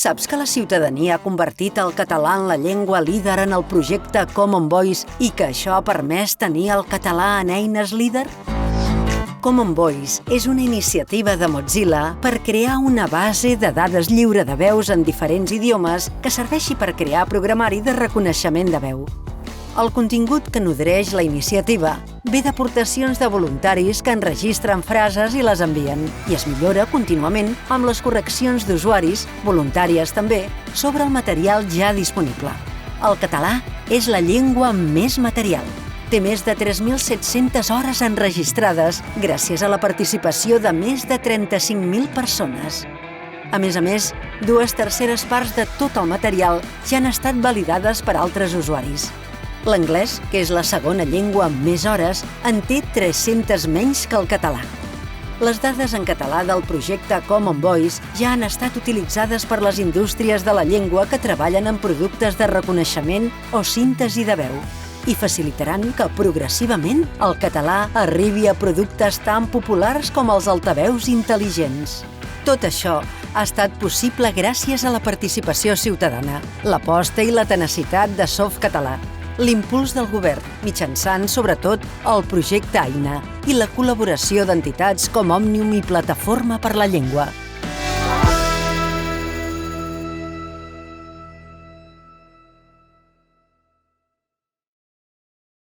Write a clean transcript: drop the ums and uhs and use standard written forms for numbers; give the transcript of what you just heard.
Saps que la ciutadania ha convertit el català en la llengua líder en el projecte Common Voice i que això ha permès tenir el català en eines líder? Common Voice és una iniciativa de Mozilla per crear una base de dades lliure de veus en diferents idiomes que serveixi per crear programari de reconeixement de veu. El contingut que nodreix la iniciativa ve d'aportacions de voluntaris que enregistren frases i les envien i es millora contínuament amb les correccions d'usuaris, voluntàries també, sobre el material ja disponible. El català és la llengua amb més material. Té més de 3.700 hores enregistrades gràcies a la participació de més de 35.000 persones. A més, 2/3 parts de tot el material ja han estat validades per altres usuaris. L'anglès, que és la segona llengua amb més hores, en té 300 menys que el català. Les dades en català del projecte Common Voice ja han estat utilitzades per les indústries de la llengua que treballen en productes de reconeixement o síntesi de veu i facilitaran que progressivament el català arribi a productes tan populars com els altaveus intel·ligents. Tot això ha estat possible gràcies a la participació ciutadana, l'aposta i la tenacitat de Softcatalà, l'impuls del govern, mitjançant, sobretot, el projecte Aina i la col·laboració d'entitats com Òmnium i Plataforma per la Llengua.